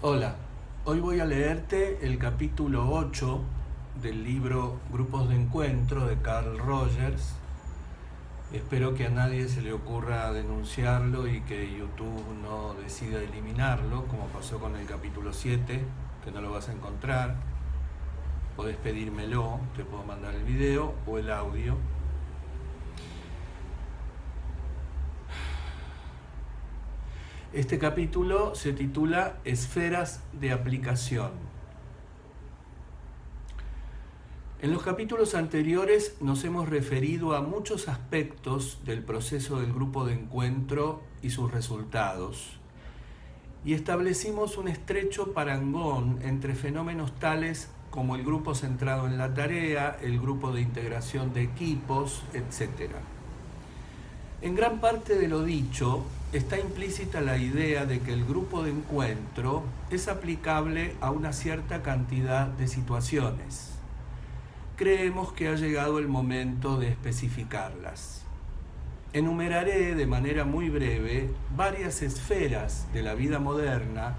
Hola, hoy voy a leerte el capítulo 8 del libro Grupos de Encuentro de Carl Rogers. Espero que a nadie se le ocurra denunciarlo y que YouTube no decida eliminarlo, como pasó con el capítulo 7, que no lo vas a encontrar. Podés pedírmelo, te puedo mandar el video o el audio. Este capítulo se titula Esferas de aplicación. En los capítulos anteriores nos hemos referido a muchos aspectos del proceso del grupo de encuentro y sus resultados, y establecimos un estrecho parangón entre fenómenos tales como el grupo centrado en la tarea, el grupo de integración de equipos, etc. En gran parte de lo dicho está implícita la idea de que el grupo de encuentro es aplicable a una cierta cantidad de situaciones. Creemos que ha llegado el momento de especificarlas. Enumeraré de manera muy breve varias esferas de la vida moderna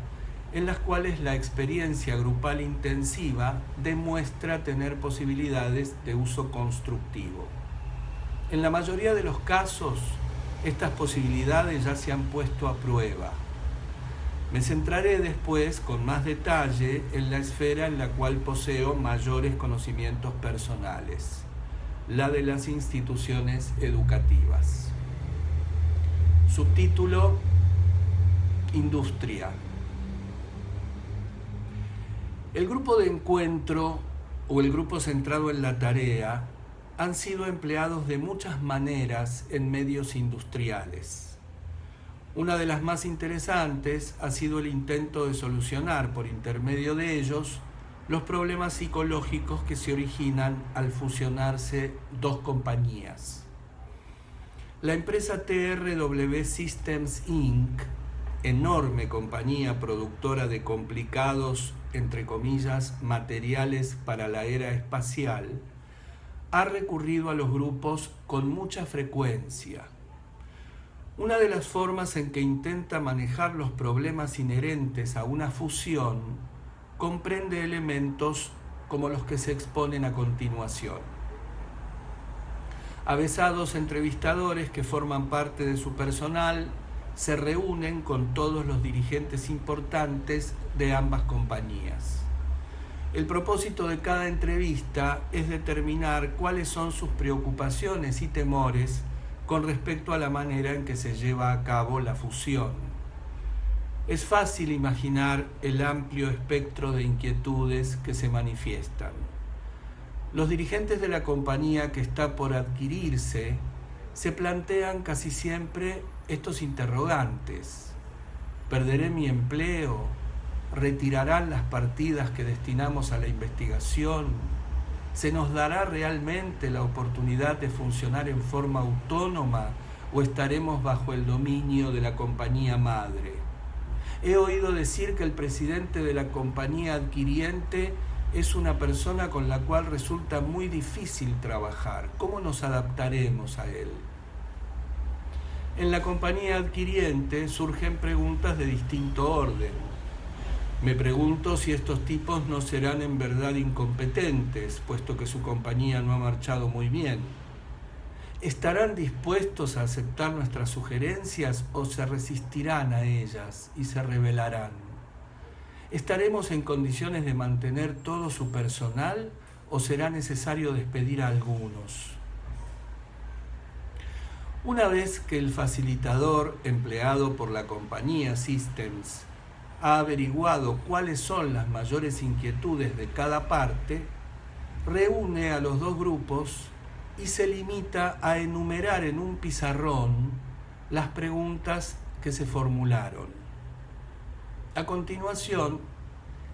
en las cuales la experiencia grupal intensiva demuestra tener posibilidades de uso constructivo. En la mayoría de los casos, estas posibilidades ya se han puesto a prueba. Me centraré después con más detalle en la esfera en la cual poseo mayores conocimientos personales, la de las instituciones educativas. Subtítulo: Industria. El grupo de encuentro o el grupo centrado en la tarea han sido empleados de muchas maneras en medios industriales. Una de las más interesantes ha sido el intento de solucionar por intermedio de ellos los problemas psicológicos que se originan al fusionarse dos compañías. La empresa TRW Systems Inc., enorme compañía productora de complicados, entre comillas, materiales para la era espacial, ha recurrido a los grupos con mucha frecuencia. Una de las formas en que intenta manejar los problemas inherentes a una fusión comprende elementos como los que se exponen a continuación. Avesados entrevistadores que forman parte de su personal se reúnen con todos los dirigentes importantes de ambas compañías. El propósito de cada entrevista es determinar cuáles son sus preocupaciones y temores con respecto a la manera en que se lleva a cabo la fusión. Es fácil imaginar el amplio espectro de inquietudes que se manifiestan. Los dirigentes de la compañía que está por adquirirse se plantean casi siempre estos interrogantes: ¿perderé mi empleo? ¿Retirarán las partidas que destinamos a la investigación? ¿Se nos dará realmente la oportunidad de funcionar en forma autónoma o estaremos bajo el dominio de la compañía madre? He oído decir que el presidente de la compañía adquiriente es una persona con la cual resulta muy difícil trabajar. ¿Cómo nos adaptaremos a él? En la compañía adquiriente surgen preguntas de distinto orden. Me pregunto si estos tipos no serán en verdad incompetentes, puesto que su compañía no ha marchado muy bien. ¿Estarán dispuestos a aceptar nuestras sugerencias o se resistirán a ellas y se rebelarán? ¿Estaremos en condiciones de mantener todo su personal o será necesario despedir a algunos? Una vez que el facilitador empleado por la compañía Systems ha averiguado cuáles son las mayores inquietudes de cada parte, reúne a los dos grupos y se limita a enumerar en un pizarrón las preguntas que se formularon. A continuación,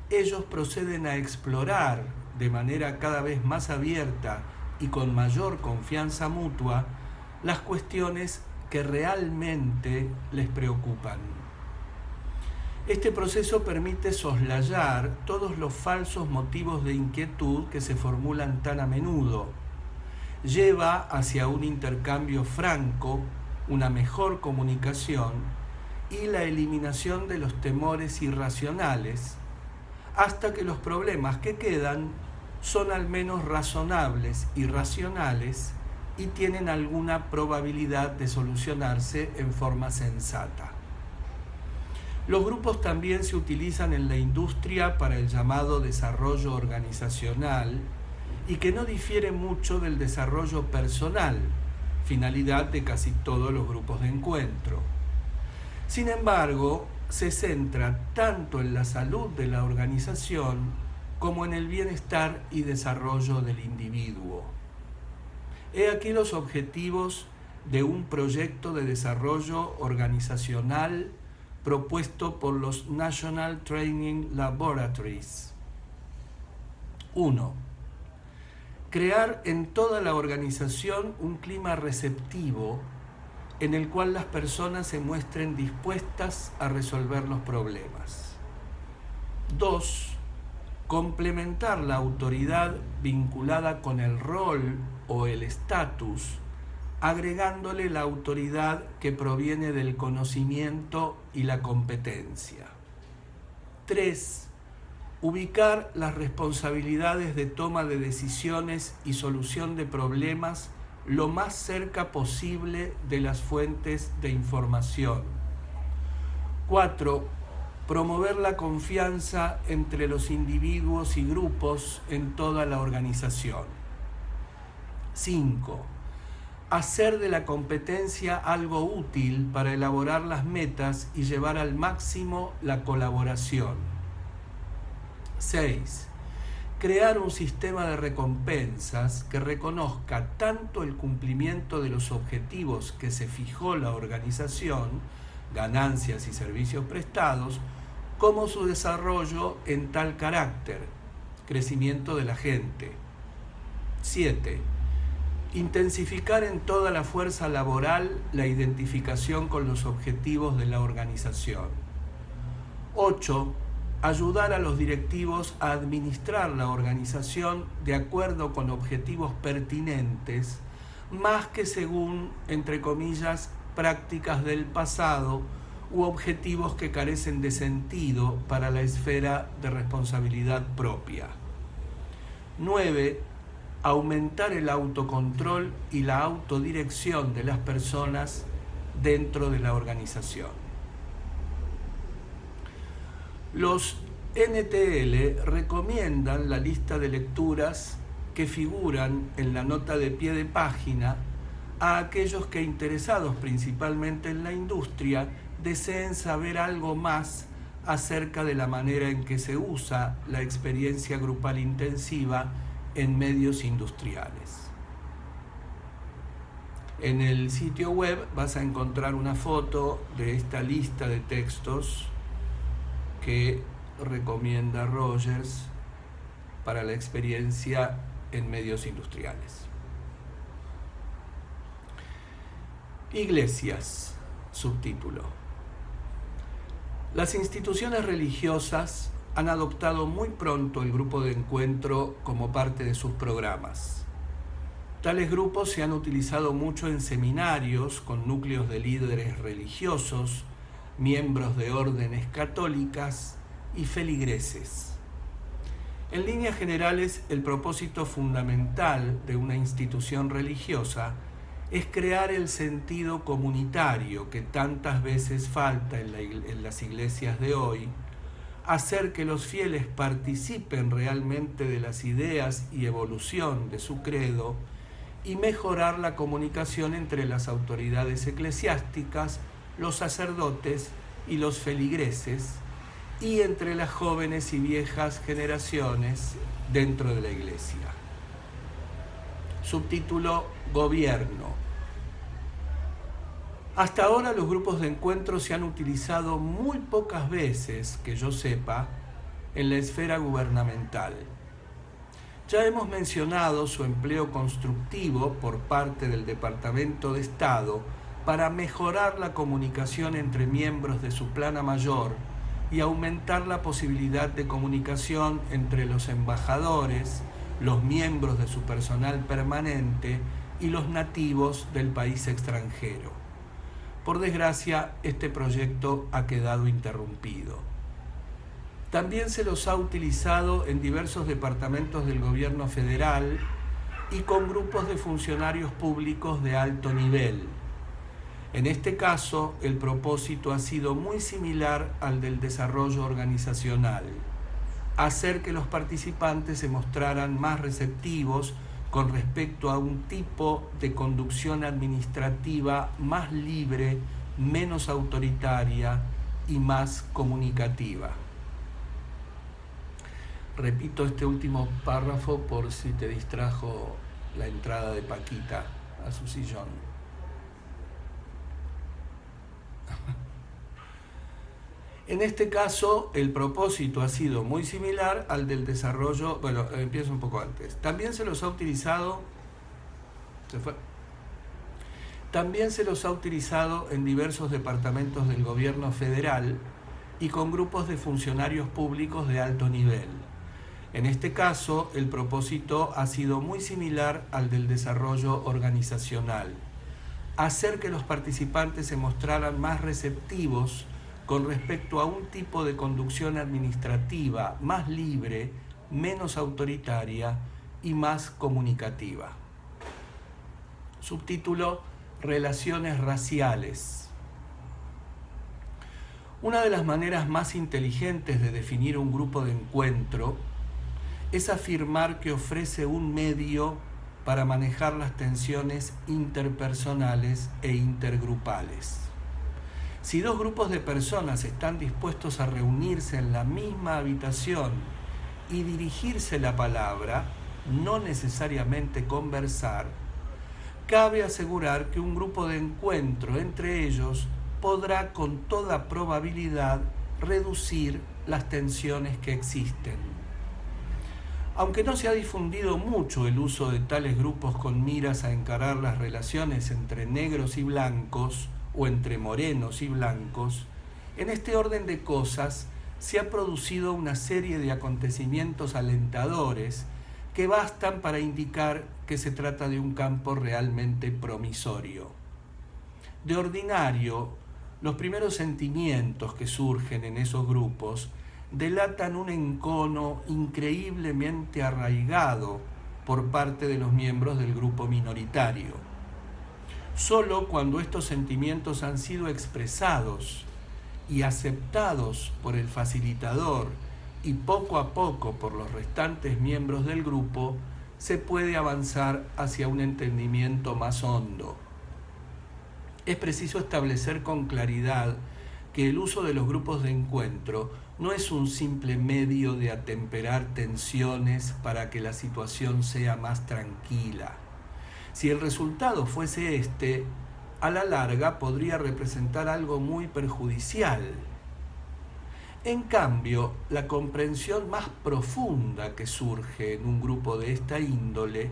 ellos proceden a explorar de manera cada vez más abierta y con mayor confianza mutua las cuestiones que realmente les preocupan. Este proceso permite soslayar todos los falsos motivos de inquietud que se formulan tan a menudo. Lleva hacia un intercambio franco, una mejor comunicación y la eliminación de los temores irracionales, hasta que los problemas que quedan son al menos razonables y racionales y tienen alguna probabilidad de solucionarse en forma sensata. Los grupos también se utilizan en la industria para el llamado desarrollo organizacional y que no difiere mucho del desarrollo personal, finalidad de casi todos los grupos de encuentro. Sin embargo, se centra tanto en la salud de la organización como en el bienestar y desarrollo del individuo. He aquí los objetivos de un proyecto de desarrollo organizacional propuesto por los National Training Laboratories. 1. Crear en toda la organización un clima receptivo en el cual las personas se muestren dispuestas a resolver los problemas. 2. Complementar la autoridad vinculada con el rol o el estatus, agregándole la autoridad que proviene del conocimiento y la competencia. 3. Ubicar las responsabilidades de toma de decisiones y solución de problemas lo más cerca posible de las fuentes de información. 4. Promover la confianza entre los individuos y grupos en toda la organización. 5. Hacer de la competencia algo útil para elaborar las metas y llevar al máximo la colaboración. 6. Crear un sistema de recompensas que reconozca tanto el cumplimiento de los objetivos que se fijó la organización, ganancias y servicios prestados, como su desarrollo en tal carácter, crecimiento de la gente. 7. Intensificar en toda la fuerza laboral la identificación con los objetivos de la organización. 8. Ayudar a los directivos a administrar la organización de acuerdo con objetivos pertinentes, más que según, entre comillas, prácticas del pasado u objetivos que carecen de sentido para la esfera de responsabilidad propia. 9. Aumentar el autocontrol y la autodirección de las personas dentro de la organización. Los NTL recomiendan la lista de lecturas que figuran en la nota de pie de página a aquellos que, interesados principalmente en la industria, deseen saber algo más acerca de la manera en que se usa la experiencia grupal intensiva en medios industriales. En el sitio web vas a encontrar una foto de esta lista de textos que recomienda Rogers para la experiencia en medios industriales. Iglesias, subtítulo. Las instituciones religiosas han adoptado muy pronto el grupo de encuentro como parte de sus programas. Tales grupos se han utilizado mucho en seminarios con núcleos de líderes religiosos, miembros de órdenes católicas y feligreses. En líneas generales, el propósito fundamental de una institución religiosa es crear el sentido comunitario que tantas veces falta en las iglesias de hoy, hacer que los fieles participen realmente de las ideas y evolución de su credo y mejorar la comunicación entre las autoridades eclesiásticas, los sacerdotes y los feligreses, y entre las jóvenes y viejas generaciones dentro de la iglesia. Subtítulo: Gobierno. Hasta ahora los grupos de encuentro se han utilizado muy pocas veces, que yo sepa, en la esfera gubernamental. Ya hemos mencionado su empleo constructivo por parte del Departamento de Estado para mejorar la comunicación entre miembros de su plana mayor y aumentar la posibilidad de comunicación entre los embajadores, los miembros de su personal permanente y los nativos del país extranjero. Por desgracia, este proyecto ha quedado interrumpido. También se los ha utilizado en diversos departamentos del gobierno federal y con grupos de funcionarios públicos de alto nivel. En este caso, el propósito ha sido muy similar al del desarrollo organizacional: hacer que los participantes se mostraran más receptivos con respecto a un tipo de conducción administrativa más libre, menos autoritaria y más comunicativa. Repito este último párrafo por si te distrajo la entrada de Paquita a su sillón. En este caso, el propósito ha sido muy similar al del desarrollo. Bueno, empiezo un poco antes. También se los ha utilizado en diversos departamentos del gobierno federal y con grupos de funcionarios públicos de alto nivel. En este caso, el propósito ha sido muy similar al del desarrollo organizacional: hacer que los participantes se mostraran más receptivos con respecto a un tipo de conducción administrativa más libre, menos autoritaria y más comunicativa. Subtítulo: Relaciones raciales. Una de las maneras más inteligentes de definir un grupo de encuentro es afirmar que ofrece un medio para manejar las tensiones interpersonales e intergrupales. Si dos grupos de personas están dispuestos a reunirse en la misma habitación y dirigirse la palabra, no necesariamente conversar, cabe asegurar que un grupo de encuentro entre ellos podrá con toda probabilidad reducir las tensiones que existen. Aunque no se ha difundido mucho el uso de tales grupos con miras a encarar las relaciones entre negros y blancos o entre morenos y blancos, en este orden de cosas se ha producido una serie de acontecimientos alentadores que bastan para indicar que se trata de un campo realmente promisorio. De ordinario, los primeros sentimientos que surgen en esos grupos delatan un encono increíblemente arraigado por parte de los miembros del grupo minoritario. Solo cuando estos sentimientos han sido expresados y aceptados por el facilitador y poco a poco por los restantes miembros del grupo, se puede avanzar hacia un entendimiento más hondo. Es preciso establecer con claridad que el uso de los grupos de encuentro no es un simple medio de atemperar tensiones para que la situación sea más tranquila. Si el resultado fuese este, a la larga podría representar algo muy perjudicial. En cambio, la comprensión más profunda que surge en un grupo de esta índole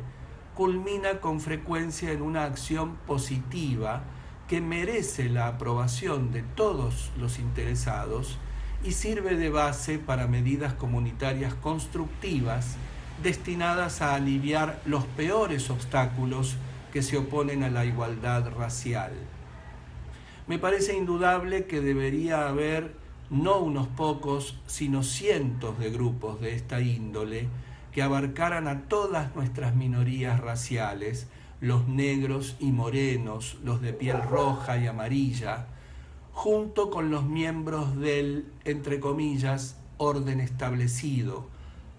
culmina con frecuencia en una acción positiva que merece la aprobación de todos los interesados y sirve de base para medidas comunitarias constructivas destinadas a aliviar los peores obstáculos que se oponen a la igualdad racial. Me parece indudable que debería haber no unos pocos, sino cientos de grupos de esta índole que abarcaran a todas nuestras minorías raciales, los negros y morenos, los de piel roja y amarilla, junto con los miembros del, entre comillas, orden establecido,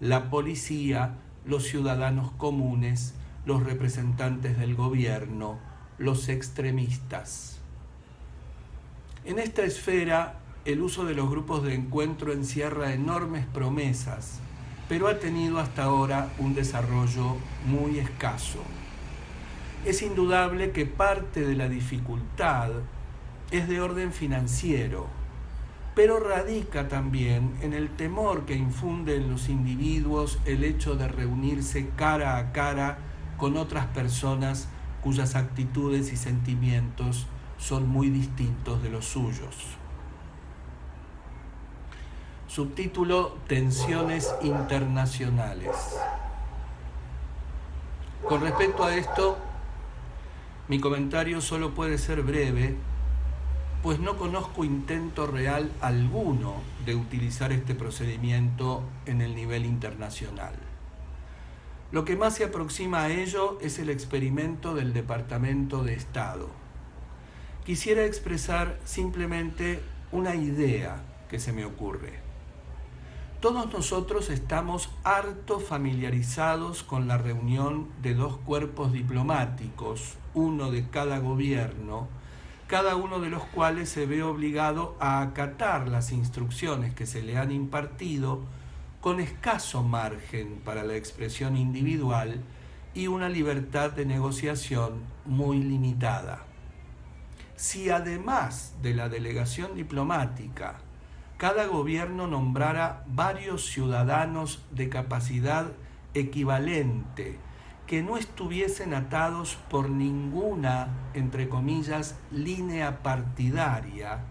la policía, los ciudadanos comunes, los representantes del gobierno, los extremistas. En esta esfera, el uso de los grupos de encuentro encierra enormes promesas, pero ha tenido hasta ahora un desarrollo muy escaso. Es indudable que parte de la dificultad es de orden financiero, pero radica también en el temor que infunde en los individuos el hecho de reunirse cara a cara con otras personas cuyas actitudes y sentimientos son muy distintos de los suyos. Subtítulo: Tensiones internacionales. Con respecto a esto, mi comentario solo puede ser breve, pues no conozco intento real alguno de utilizar este procedimiento en el nivel internacional. Lo que más se aproxima a ello es el experimento del Departamento de Estado. Quisiera expresar simplemente una idea que se me ocurre. Todos nosotros estamos harto familiarizados con la reunión de dos cuerpos diplomáticos, uno de cada gobierno, cada uno de los cuales se ve obligado a acatar las instrucciones que se le han impartido con escaso margen para la expresión individual y una libertad de negociación muy limitada. Si además de la delegación diplomática, cada gobierno nombrara varios ciudadanos de capacidad equivalente que no estuviesen atados por ninguna, entre comillas, línea partidaria,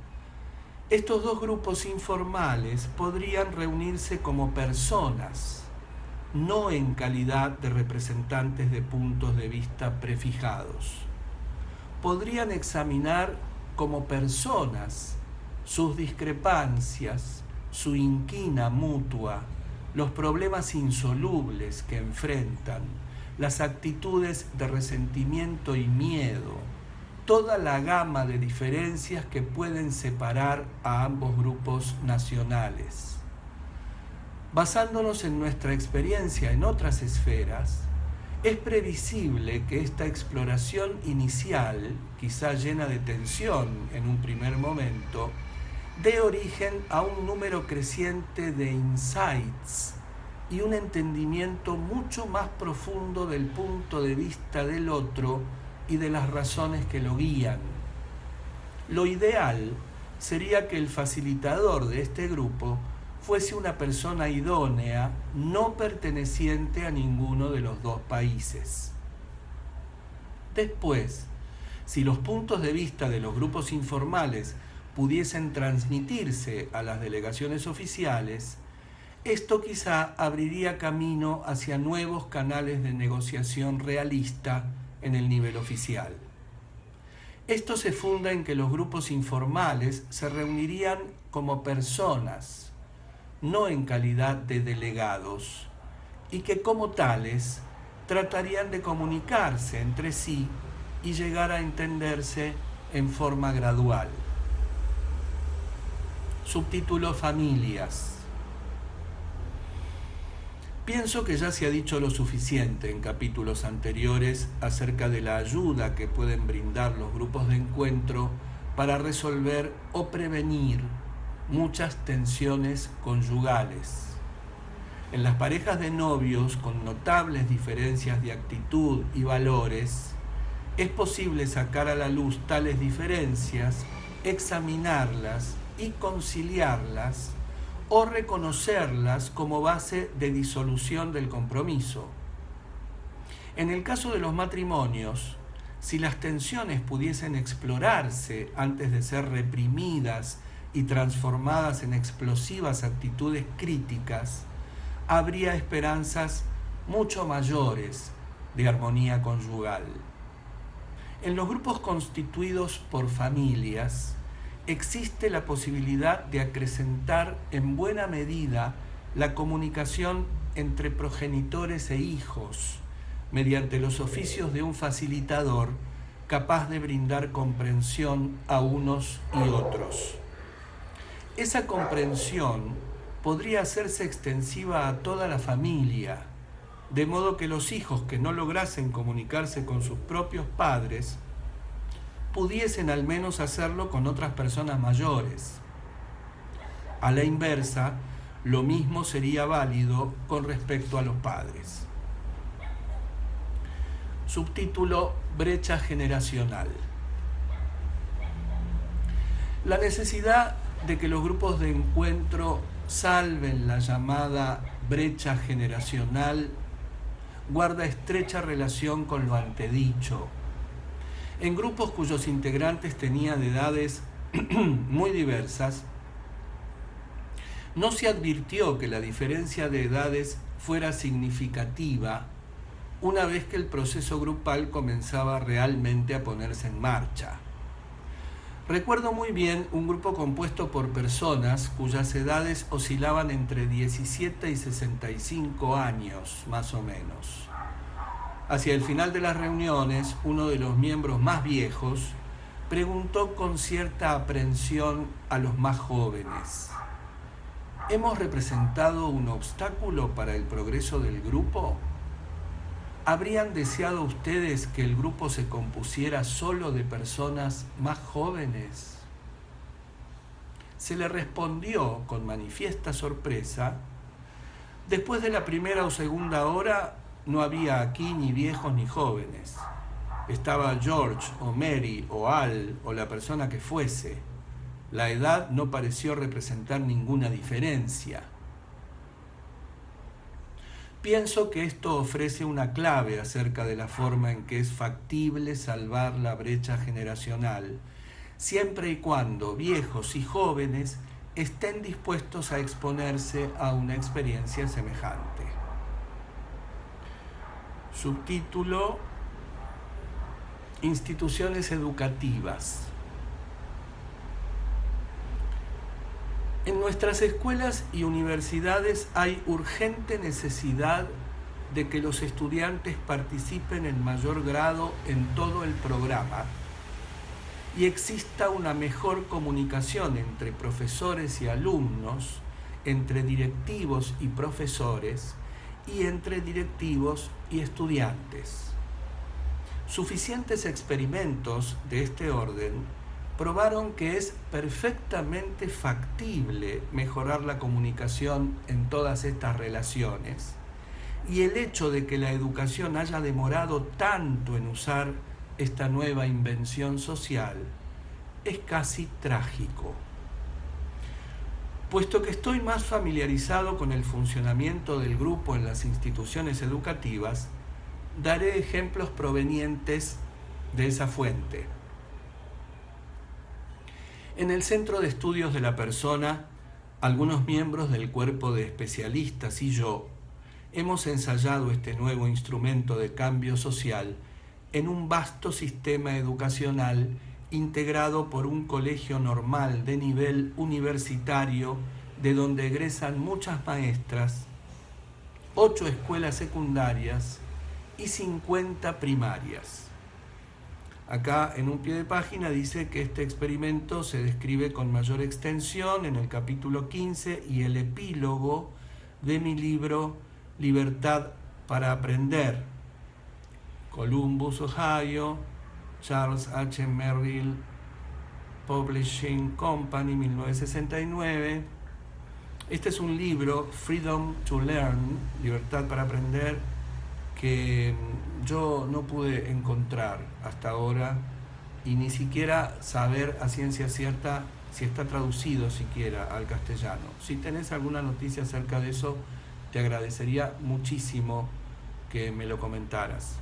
estos dos grupos informales podrían reunirse como personas, no en calidad de representantes de puntos de vista prefijados. Podrían examinar como personas sus discrepancias, su inquina mutua, los problemas insolubles que enfrentan, las actitudes de resentimiento y miedo, toda la gama de diferencias que pueden separar a ambos grupos nacionales. Basándonos en nuestra experiencia en otras esferas, es previsible que esta exploración inicial, quizá llena de tensión en un primer momento, dé origen a un número creciente de insights y un entendimiento mucho más profundo del punto de vista del otro y de las razones que lo guían. Lo ideal sería que el facilitador de este grupo fuese una persona idónea, no perteneciente a ninguno de los dos países. Después, si los puntos de vista de los grupos informales pudiesen transmitirse a las delegaciones oficiales, esto quizá abriría camino hacia nuevos canales de negociación realista en el nivel oficial. Esto se funda en que los grupos informales se reunirían como personas, no en calidad de delegados, y que como tales tratarían de comunicarse entre sí y llegar a entenderse en forma gradual. Subtítulo: Familias. Pienso que ya se ha dicho lo suficiente en capítulos anteriores acerca de la ayuda que pueden brindar los grupos de encuentro para resolver o prevenir muchas tensiones conyugales. En las parejas de novios con notables diferencias de actitud y valores, es posible sacar a la luz tales diferencias, examinarlas y conciliarlas o reconocerlas como base de disolución del compromiso. En el caso de los matrimonios, si las tensiones pudiesen explorarse antes de ser reprimidas y transformadas en explosivas actitudes críticas, habría esperanzas mucho mayores de armonía conyugal. En los grupos constituidos por familias, existe la posibilidad de acrecentar en buena medida la comunicación entre progenitores e hijos mediante los oficios de un facilitador capaz de brindar comprensión a unos y otros. Esa comprensión podría hacerse extensiva a toda la familia, de modo que los hijos que no lograsen comunicarse con sus propios padres pudiesen al menos hacerlo con otras personas mayores. A la inversa, lo mismo sería válido con respecto a los padres. Subtítulo: Brecha generacional. La necesidad de que los grupos de encuentro salven la llamada brecha generacional guarda estrecha relación con lo antedicho. En grupos cuyos integrantes tenían edades muy diversas, no se advirtió que la diferencia de edades fuera significativa una vez que el proceso grupal comenzaba realmente a ponerse en marcha. Recuerdo muy bien un grupo compuesto por personas cuyas edades oscilaban entre 17 y 65 años, más o menos. Hacia el final de las reuniones, uno de los miembros más viejos preguntó con cierta aprensión a los más jóvenes: ¿hemos representado un obstáculo para el progreso del grupo? ¿Habrían deseado ustedes que el grupo se compusiera solo de personas más jóvenes? Se le respondió con manifiesta sorpresa: después de la primera o segunda hora no había aquí ni viejos ni jóvenes. Estaba George o Mary o Al o la persona que fuese. La edad no pareció representar ninguna diferencia. Pienso que esto ofrece una clave acerca de la forma en que es factible salvar la brecha generacional, siempre y cuando viejos y jóvenes estén dispuestos a exponerse a una experiencia semejante. Subtítulo: Instituciones educativas. En nuestras escuelas y universidades hay urgente necesidad de que los estudiantes participen en mayor grado en todo el programa y exista una mejor comunicación entre profesores y alumnos, entre directivos y profesores y entre directivos y estudiantes. Suficientes experimentos de este orden probaron que es perfectamente factible mejorar la comunicación en todas estas relaciones, y el hecho de que la educación haya demorado tanto en usar esta nueva invención social es casi trágico. Puesto que estoy más familiarizado con el funcionamiento del grupo en las instituciones educativas, daré ejemplos provenientes de esa fuente. En el Centro de Estudios de la Persona, algunos miembros del cuerpo de especialistas y yo hemos ensayado este nuevo instrumento de cambio social en un vasto sistema educacional integrado por un colegio normal de nivel universitario de donde egresan muchas maestras, 8 escuelas secundarias y 50 primarias. Acá en un pie de página dice que este experimento se describe con mayor extensión en el capítulo 15 y el epílogo de mi libro Libertad para Aprender, Columbus, Ohio, Charles H. Merrill Publishing Company, 1969. Este es un libro, Freedom to Learn, Libertad para Aprender, que yo no pude encontrar hasta ahora y ni siquiera saber a ciencia cierta si está traducido siquiera al castellano. Si tenés alguna noticia acerca de eso, te agradecería muchísimo que me lo comentaras.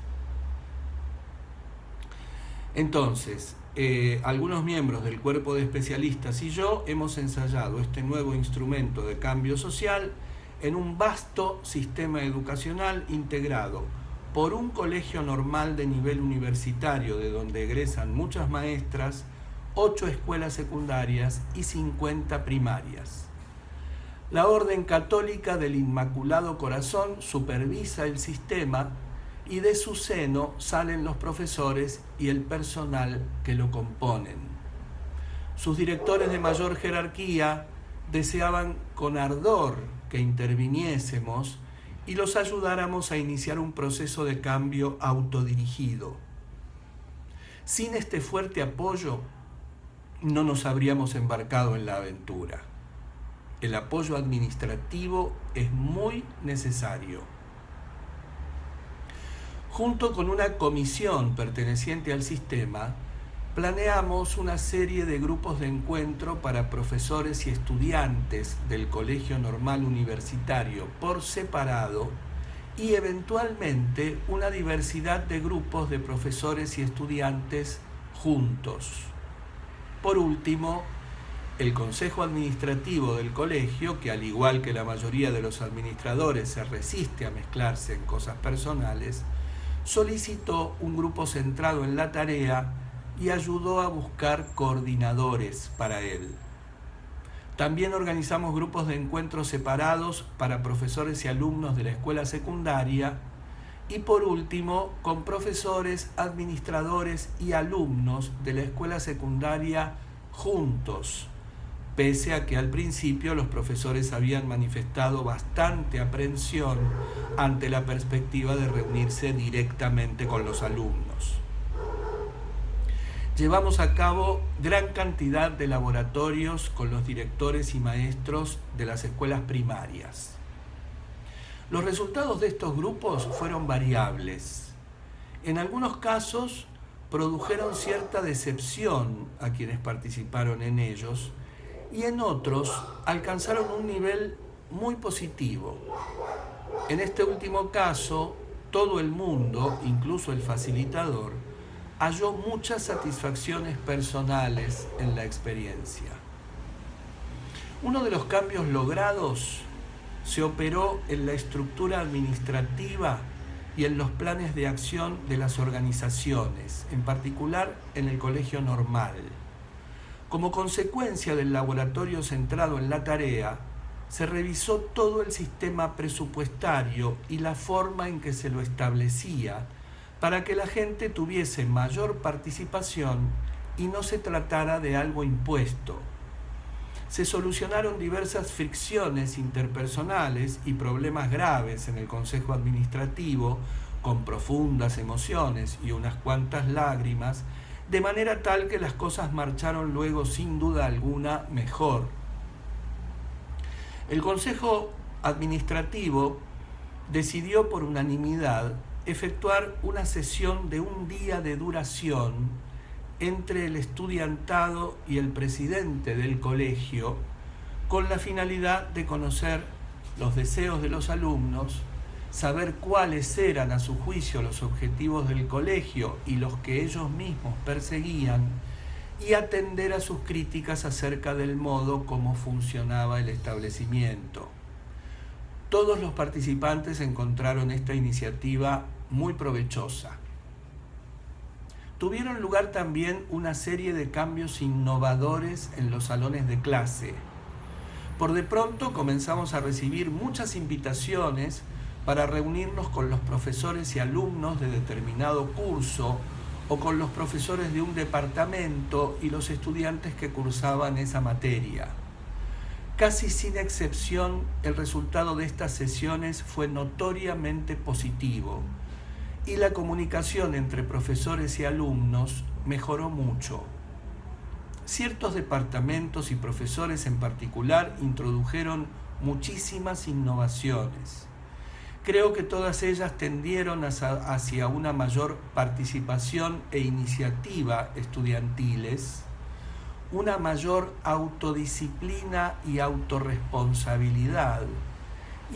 Entonces, algunos miembros del cuerpo de especialistas y yo hemos ensayado este nuevo instrumento de cambio social en un vasto sistema educacional integrado por un colegio normal de nivel universitario de donde egresan muchas maestras, 8 escuelas secundarias y 50 primarias. La Orden Católica del Inmaculado Corazón supervisa el sistema y de su seno salen los profesores y el personal que lo componen. Sus directores de mayor jerarquía deseaban con ardor que interviniésemos y los ayudáramos a iniciar un proceso de cambio autodirigido. Sin este fuerte apoyo, no nos habríamos embarcado en la aventura. El apoyo administrativo es muy necesario. Junto con una comisión perteneciente al sistema, planeamos una serie de grupos de encuentro para profesores y estudiantes del Colegio Normal Universitario por separado y eventualmente una diversidad de grupos de profesores y estudiantes juntos. Por último, el Consejo Administrativo del colegio, que al igual que la mayoría de los administradores se resiste a mezclarse en cosas personales, solicitó un grupo centrado en la tarea y ayudó a buscar coordinadores para él. También organizamos grupos de encuentros separados para profesores y alumnos de la escuela secundaria y por último con profesores, administradores y alumnos de la escuela secundaria juntos, pese a que al principio los profesores habían manifestado bastante aprensión ante la perspectiva de reunirse directamente con los alumnos. Llevamos a cabo gran cantidad de laboratorios con los directores y maestros de las escuelas primarias. Los resultados de estos grupos fueron variables. En algunos casos produjeron cierta decepción a quienes participaron en ellos y en otros alcanzaron un nivel muy positivo. En este último caso, todo el mundo, incluso el facilitador, halló muchas satisfacciones personales en la experiencia. Uno de los cambios logrados se operó en la estructura administrativa y en los planes de acción de las organizaciones, en particular en el colegio normal. Como consecuencia del laboratorio centrado en la tarea, se revisó todo el sistema presupuestario y la forma en que se lo establecía para que la gente tuviese mayor participación y no se tratara de algo impuesto. Se solucionaron diversas fricciones interpersonales y problemas graves en el Consejo Administrativo, con profundas emociones y unas cuantas lágrimas, de manera tal que las cosas marcharon luego sin duda alguna mejor. El Consejo Administrativo decidió por unanimidad efectuar una sesión de un día de duración entre el estudiantado y el presidente del colegio con la finalidad de conocer los deseos de los alumnos, saber cuáles eran a su juicio los objetivos del colegio y los que ellos mismos perseguían y atender a sus críticas acerca del modo como funcionaba el establecimiento. Todos los participantes encontraron esta iniciativa muy provechosa. Tuvieron lugar también una serie de cambios innovadores en los salones de clase. Por de pronto comenzamos a recibir muchas invitaciones para reunirnos con los profesores y alumnos de determinado curso o con los profesores de un departamento y los estudiantes que cursaban esa materia. Casi sin excepción, el resultado de estas sesiones fue notoriamente positivo y la comunicación entre profesores y alumnos mejoró mucho. Ciertos departamentos y profesores en particular introdujeron muchísimas innovaciones. Creo que todas ellas tendieron hacia una mayor participación e iniciativa estudiantiles, una mayor autodisciplina y autorresponsabilidad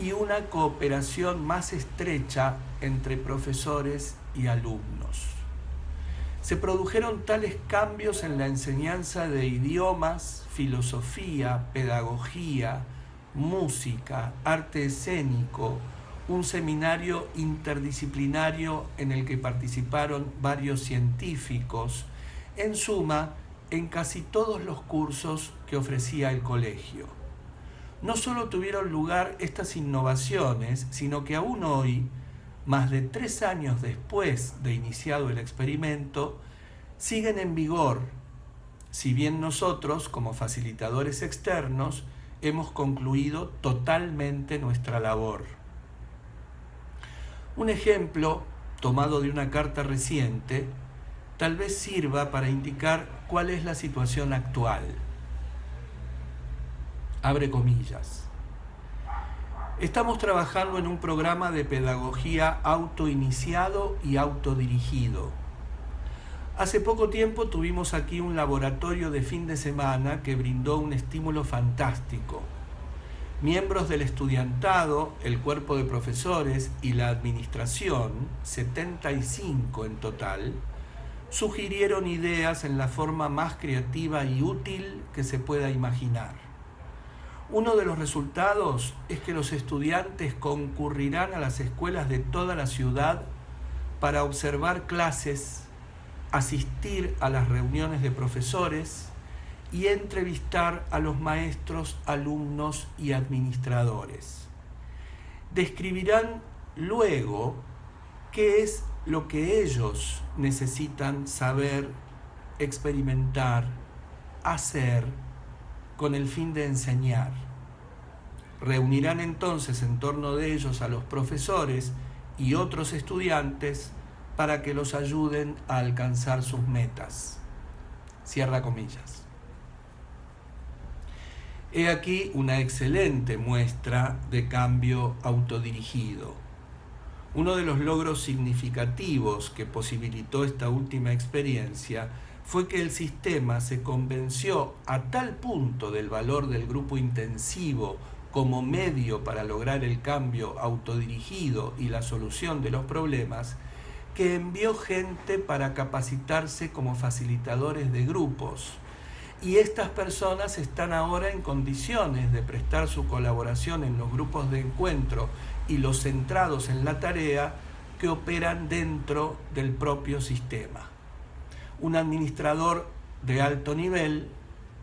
y una cooperación más estrecha entre profesores y alumnos. Se produjeron tales cambios en la enseñanza de idiomas, filosofía, pedagogía, música, arte escénico, un seminario interdisciplinario en el que participaron varios científicos, en suma, en casi todos los cursos que ofrecía el colegio. No solo tuvieron lugar estas innovaciones, sino que aún hoy, más de 3 años después de iniciado el experimento, siguen en vigor, si bien nosotros, como facilitadores externos, hemos concluido totalmente nuestra labor. Un ejemplo, tomado de una carta reciente, tal vez sirva para indicar cuál es la situación actual. Abre comillas. Estamos trabajando en un programa de pedagogía autoiniciado y autodirigido. Hace poco tiempo tuvimos aquí un laboratorio de fin de semana que brindó un estímulo fantástico. Miembros del estudiantado, el cuerpo de profesores y la administración, 75 en total, sugirieron ideas en la forma más creativa y útil que se pueda imaginar. Uno de los resultados es que los estudiantes concurrirán a las escuelas de toda la ciudad para observar clases, asistir a las reuniones de profesores y entrevistar a los maestros, alumnos y administradores. Describirán luego qué es lo que ellos necesitan saber, experimentar, hacer con el fin de enseñar. Reunirán entonces en torno de ellos a los profesores y otros estudiantes para que los ayuden a alcanzar sus metas. Cierra comillas. He aquí una excelente muestra de cambio autodirigido. Uno de los logros significativos que posibilitó esta última experiencia fue que el sistema se convenció a tal punto del valor del grupo intensivo como medio para lograr el cambio autodirigido y la solución de los problemas, que envió gente para capacitarse como facilitadores de grupos. Y estas personas están ahora en condiciones de prestar su colaboración en los grupos de encuentro y los centrados en la tarea que operan dentro del propio sistema. Un administrador de alto nivel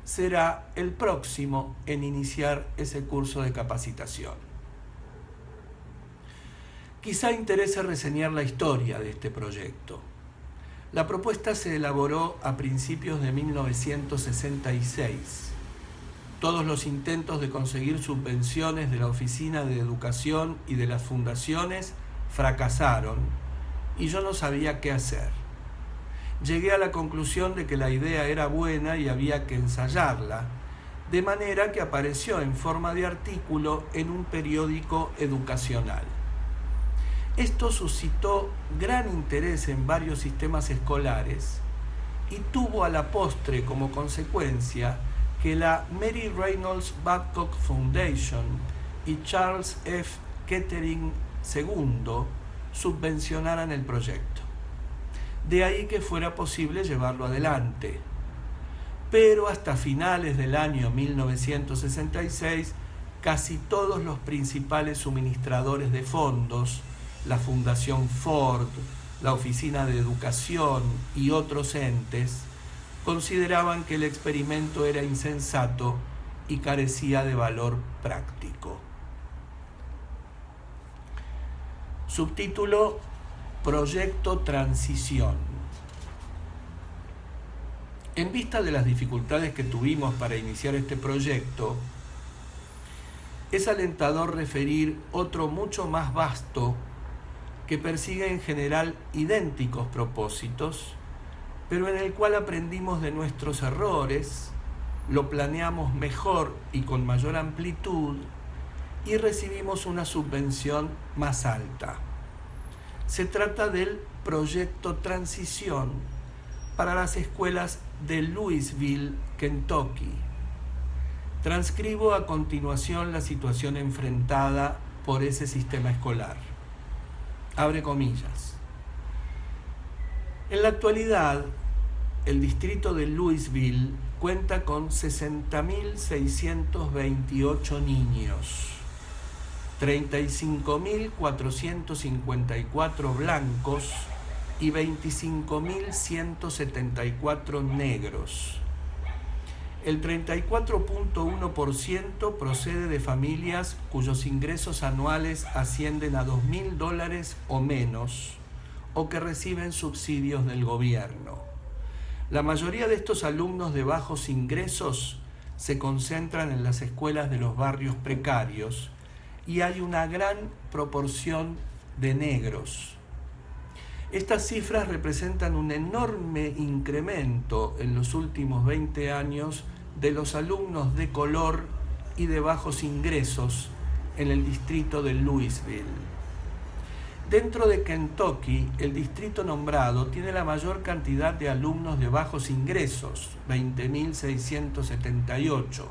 será el próximo en iniciar ese curso de capacitación. Quizá interese reseñar la historia de este proyecto. La propuesta se elaboró a principios de 1966. Todos los intentos de conseguir subvenciones de la Oficina de Educación y de las fundaciones fracasaron y yo no sabía qué hacer. Llegué a la conclusión de que la idea era buena y había que ensayarla, de manera que apareció en forma de artículo en un periódico educacional. Esto suscitó gran interés en varios sistemas escolares y tuvo a la postre como consecuencia que la Mary Reynolds Babcock Foundation y Charles F. Kettering II subvencionaran el proyecto. De ahí que fuera posible llevarlo adelante. Pero hasta finales del año 1966, casi todos los principales suministradores de fondos, la Fundación Ford, la Oficina de Educación y otros entes, consideraban que el experimento era insensato y carecía de valor práctico. Subtítulo: Proyecto Transición. En vista de las dificultades que tuvimos para iniciar este proyecto, es alentador referir otro mucho más vasto que persigue en general idénticos propósitos, pero en el cual aprendimos de nuestros errores, lo planeamos mejor y con mayor amplitud y recibimos una subvención más alta. Se trata del Proyecto Transición para las escuelas de Louisville, Kentucky. Transcribo a continuación la situación enfrentada por ese sistema escolar. Abre comillas. En la actualidad, el distrito de Louisville cuenta con 60.628 niños, 35.454 blancos y 25.174 negros. El 34.1% procede de familias cuyos ingresos anuales ascienden a $2.000 o menos, o que reciben subsidios del gobierno. La mayoría de estos alumnos de bajos ingresos se concentran en las escuelas de los barrios precarios y hay una gran proporción de negros. Estas cifras representan un enorme incremento en los últimos 20 años de los alumnos de color y de bajos ingresos en el distrito de Louisville. Dentro de Kentucky, el distrito nombrado tiene la mayor cantidad de alumnos de bajos ingresos, 20.678.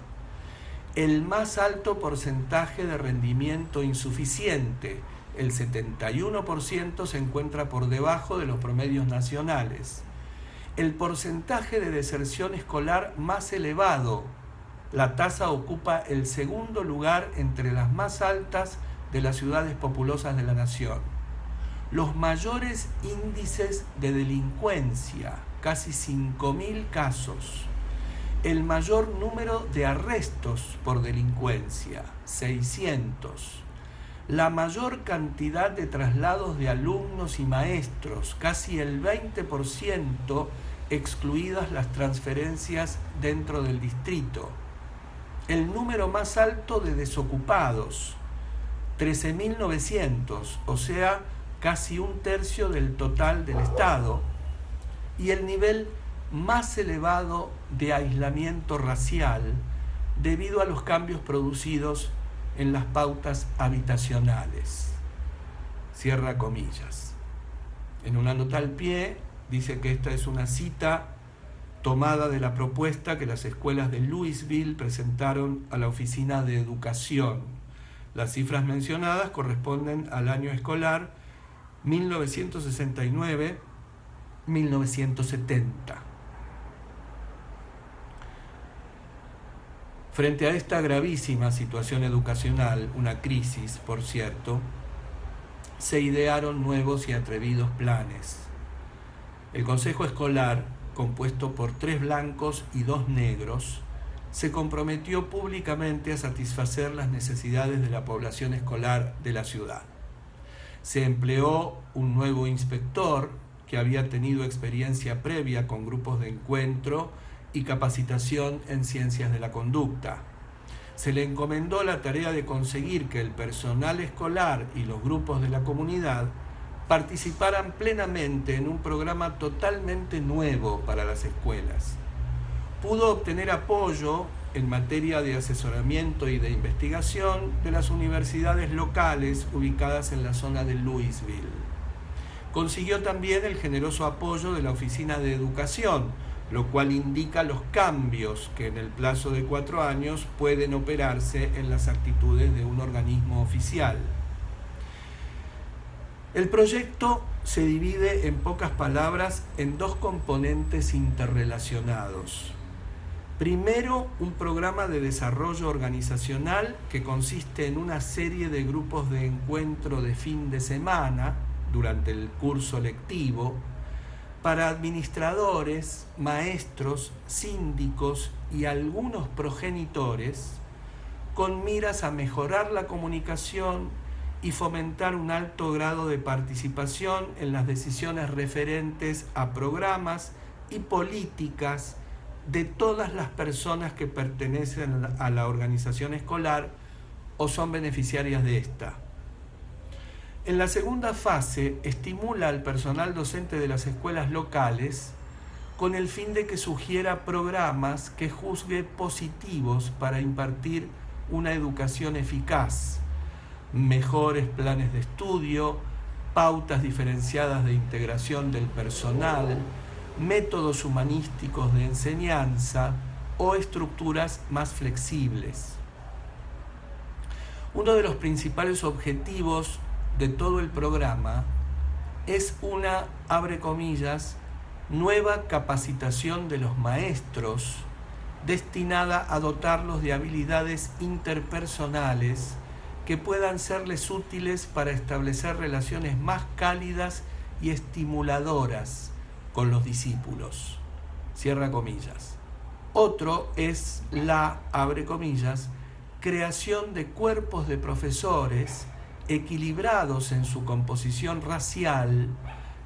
El más alto porcentaje de rendimiento insuficiente, el 71%, se encuentra por debajo de los promedios nacionales. El porcentaje de deserción escolar más elevado, la tasa ocupa el segundo lugar entre las más altas de las ciudades populosas de la nación. Los mayores índices de delincuencia, casi 5.000 casos. El mayor número de arrestos por delincuencia, 600. La mayor cantidad de traslados de alumnos y maestros, casi el 20%, excluidas las transferencias dentro del distrito. El número más alto de desocupados, 13.900, o sea, casi un tercio del total del Estado, y el nivel más elevado de aislamiento racial debido a los cambios producidos en las pautas habitacionales. Cierra comillas. En una nota al pie dice que esta es una cita tomada de la propuesta que las escuelas de Louisville presentaron a la Oficina de Educación. Las cifras mencionadas corresponden al año escolar 1969-1970. Frente a esta gravísima situación educacional, una crisis, por cierto, se idearon nuevos y atrevidos planes. El Consejo Escolar, compuesto por 3 blancos y 2 negros, se comprometió públicamente a satisfacer las necesidades de la población escolar de la ciudad. Se empleó un nuevo inspector que había tenido experiencia previa con grupos de encuentro y capacitación en ciencias de la conducta. Se le encomendó la tarea de conseguir que el personal escolar y los grupos de la comunidad participaran plenamente en un programa totalmente nuevo para las escuelas. Pudo obtener apoyo en materia de asesoramiento y de investigación de las universidades locales ubicadas en la zona de Louisville. Consiguió también el generoso apoyo de la Oficina de Educación, lo cual indica los cambios que en el plazo de 4 años pueden operarse en las actitudes de un organismo oficial. El proyecto se divide, en pocas palabras, en 2 componentes interrelacionados. Primero, un programa de desarrollo organizacional que consiste en una serie de grupos de encuentro de fin de semana durante el curso lectivo para administradores, maestros, síndicos y algunos progenitores, con miras a mejorar la comunicación y fomentar un alto grado de participación en las decisiones referentes a programas y políticas de todas las personas que pertenecen a la organización escolar o son beneficiarias de esta. En la segunda fase, estimula al personal docente de las escuelas locales con el fin de que sugiera programas que juzgue positivos para impartir una educación eficaz, mejores planes de estudio, pautas diferenciadas de integración del personal, métodos humanísticos de enseñanza o estructuras más flexibles. Uno de los principales objetivos de todo el programa es una, abre comillas, nueva capacitación de los maestros destinada a dotarlos de habilidades interpersonales que puedan serles útiles para establecer relaciones más cálidas y estimuladoras con los discípulos. Cierra comillas. Otro es la, abre comillas, creación de cuerpos de profesores equilibrados en su composición racial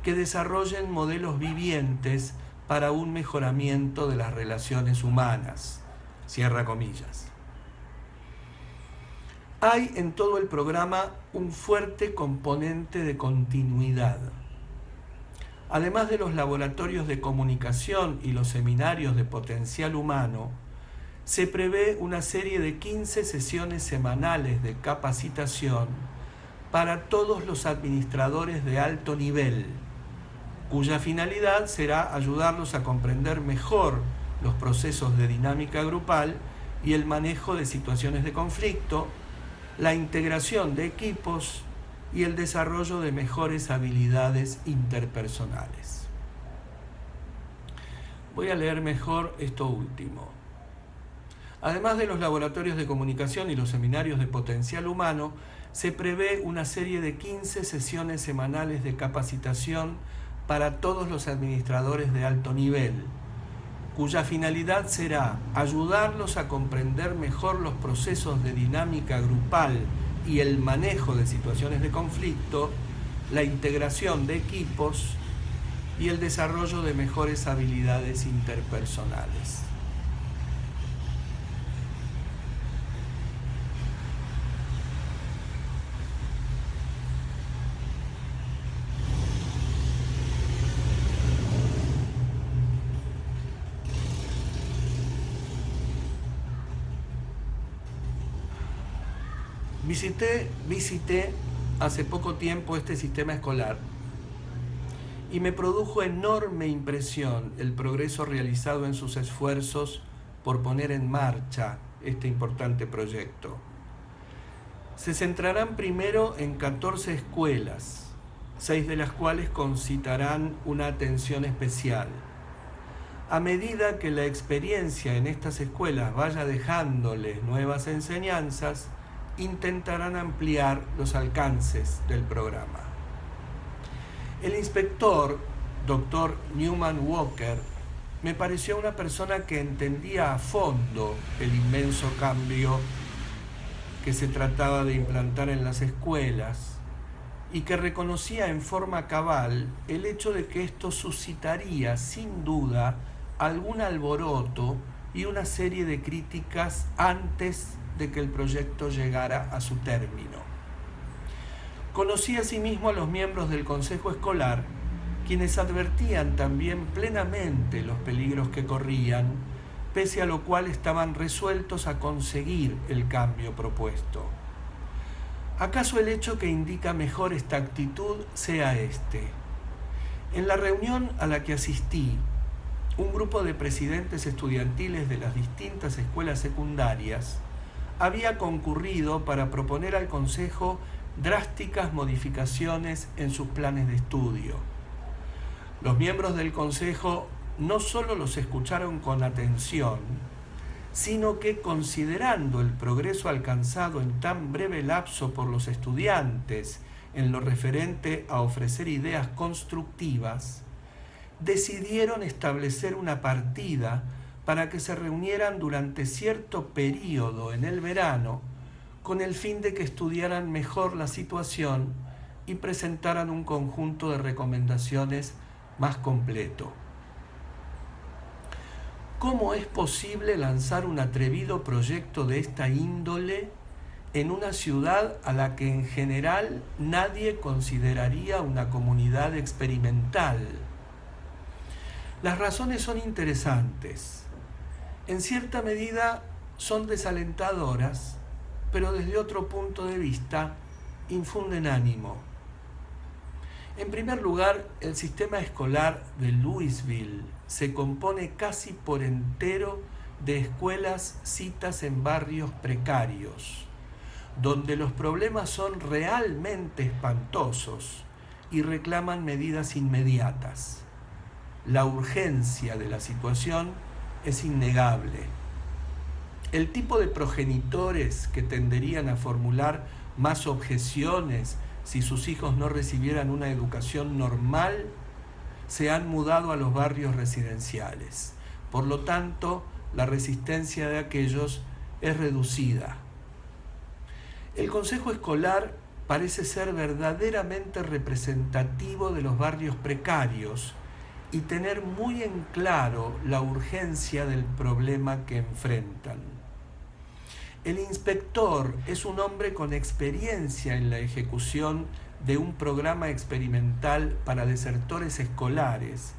que desarrollen modelos vivientes para un mejoramiento de las relaciones humanas. Cierra comillas. Hay en todo el programa un fuerte componente de continuidad. Además de los laboratorios de comunicación y los seminarios de potencial humano, se prevé una serie de 15 sesiones semanales de capacitación para todos los administradores de alto nivel, cuya finalidad será ayudarlos a comprender mejor los procesos de dinámica grupal y el manejo de situaciones de conflicto, la integración de equipos y el desarrollo de mejores habilidades interpersonales. Voy a leer mejor esto último. Además de los laboratorios de comunicación y los seminarios de potencial humano, se prevé una serie de 15 sesiones semanales de capacitación para todos los administradores de alto nivel, cuya finalidad será ayudarlos a comprender mejor los procesos de dinámica grupal y el manejo de situaciones de conflicto, la integración de equipos y el desarrollo de mejores habilidades interpersonales. Visité hace poco tiempo este sistema escolar y me produjo enorme impresión el progreso realizado en sus esfuerzos por poner en marcha este importante proyecto. Se centrarán primero en 14 escuelas, 6 de las cuales concitarán una atención especial. A medida que la experiencia en estas escuelas vaya dejándoles nuevas enseñanzas, intentarán ampliar los alcances del programa. El inspector, Dr. Newman Walker, me pareció una persona que entendía a fondo el inmenso cambio que se trataba de implantar en las escuelas y que reconocía en forma cabal el hecho de que esto suscitaría sin duda algún alboroto y una serie de críticas antes de que el proyecto llegara a su término. Conocí asimismo a los miembros del Consejo Escolar, quienes advertían también plenamente los peligros que corrían, pese a lo cual estaban resueltos a conseguir el cambio propuesto. ¿Acaso el hecho que indica mejor esta actitud sea este? En la reunión a la que asistí, un grupo de presidentes estudiantiles de las distintas escuelas secundarias había concurrido para proponer al Consejo drásticas modificaciones en sus planes de estudio. Los miembros del Consejo no solo los escucharon con atención, sino que, considerando el progreso alcanzado en tan breve lapso por los estudiantes en lo referente a ofrecer ideas constructivas, decidieron establecer una partida para que se reunieran durante cierto período en el verano con el fin de que estudiaran mejor la situación y presentaran un conjunto de recomendaciones más completo. ¿Cómo es posible lanzar un atrevido proyecto de esta índole en una ciudad a la que en general nadie consideraría una comunidad experimental? Las razones son interesantes. En cierta medida son desalentadoras, pero desde otro punto de vista infunden ánimo. En primer lugar, el sistema escolar de Louisville se compone casi por entero de escuelas citas en barrios precarios, donde los problemas son realmente espantosos y reclaman medidas inmediatas. La urgencia de la situación es innegable. El tipo de progenitores que tenderían a formular más objeciones si sus hijos no recibieran una educación normal se han mudado a los barrios residenciales. Por lo tanto, la resistencia de aquellos es reducida. El Consejo Escolar parece ser verdaderamente representativo de los barrios precarios y tener muy en claro la urgencia del problema que enfrentan. El inspector es un hombre con experiencia en la ejecución de un programa experimental para desertores escolares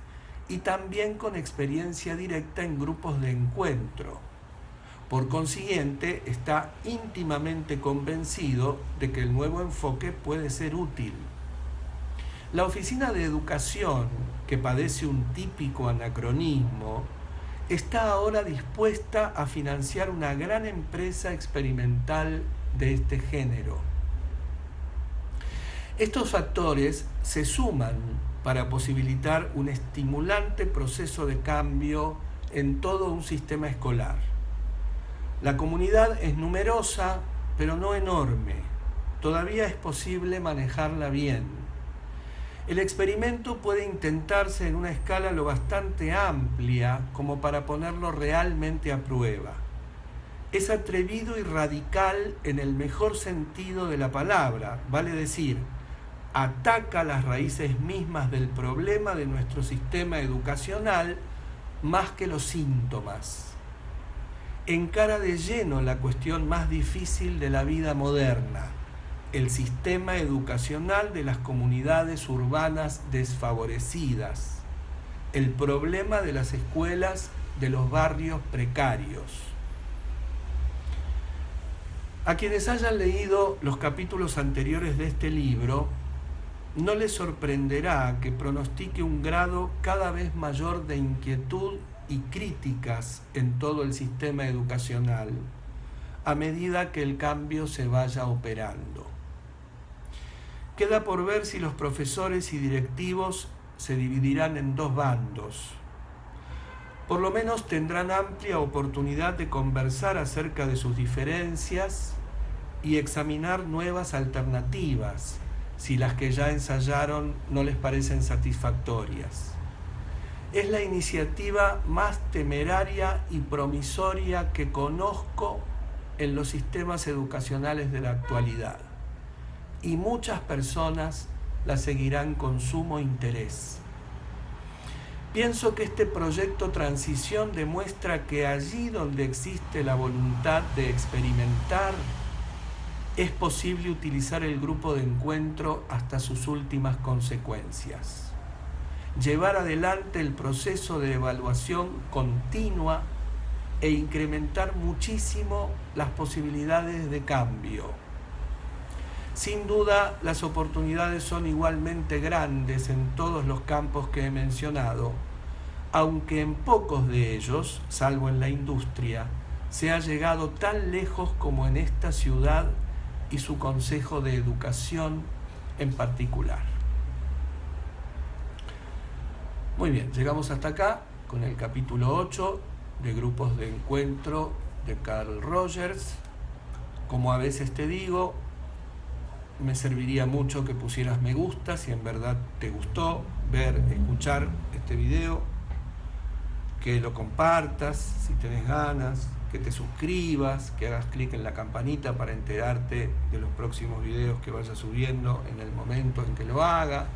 y también con experiencia directa en grupos de encuentro. Por consiguiente, está íntimamente convencido de que el nuevo enfoque puede ser útil. La Oficina de Educación, que padece un típico anacronismo, está ahora dispuesta a financiar una gran empresa experimental de este género. Estos factores se suman para posibilitar un estimulante proceso de cambio en todo un sistema escolar. La comunidad es numerosa, pero no enorme. Todavía es posible manejarla bien. El experimento puede intentarse en una escala lo bastante amplia como para ponerlo realmente a prueba. Es atrevido y radical en el mejor sentido de la palabra, vale decir, ataca las raíces mismas del problema de nuestro sistema educacional más que los síntomas. Encara de lleno la cuestión más difícil de la vida moderna, el sistema educacional de las comunidades urbanas desfavorecidas, el problema de las escuelas de los barrios precarios. A quienes hayan leído los capítulos anteriores de este libro, no les sorprenderá que pronostique un grado cada vez mayor de inquietud y críticas en todo el sistema educacional, a medida que el cambio se vaya operando. Queda por ver si los profesores y directivos se dividirán en dos bandos. Por lo menos tendrán amplia oportunidad de conversar acerca de sus diferencias y examinar nuevas alternativas, si las que ya ensayaron no les parecen satisfactorias. Es la iniciativa más temeraria y promisoria que conozco en los sistemas educacionales de la actualidad, y muchas personas la seguirán con sumo interés. Pienso que este proyecto Transición demuestra que allí donde existe la voluntad de experimentar, es posible utilizar el grupo de encuentro hasta sus últimas consecuencias. Llevar adelante el proceso de evaluación continua e incrementar muchísimo las posibilidades de cambio. Sin duda, las oportunidades son igualmente grandes en todos los campos que he mencionado, aunque en pocos de ellos, salvo en la industria, se ha llegado tan lejos como en esta ciudad y su Consejo de Educación en particular. Muy bien, llegamos hasta acá con el capítulo 8 de Grupos de Encuentro de Carl Rogers. Como a veces te digo, me serviría mucho que pusieras me gusta si en verdad te gustó escuchar este video, que lo compartas si tenés ganas, que te suscribas, que hagas clic en la campanita para enterarte de los próximos videos que vaya subiendo en el momento en que lo haga,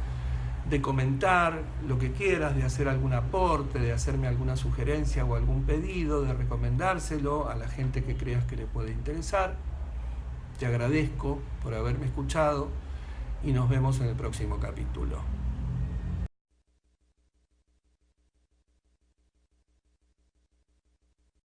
de comentar lo que quieras, de hacer algún aporte, de hacerme alguna sugerencia o algún pedido, de recomendárselo a la gente que creas que le puede interesar. Te agradezco por haberme escuchado y nos vemos en el próximo capítulo.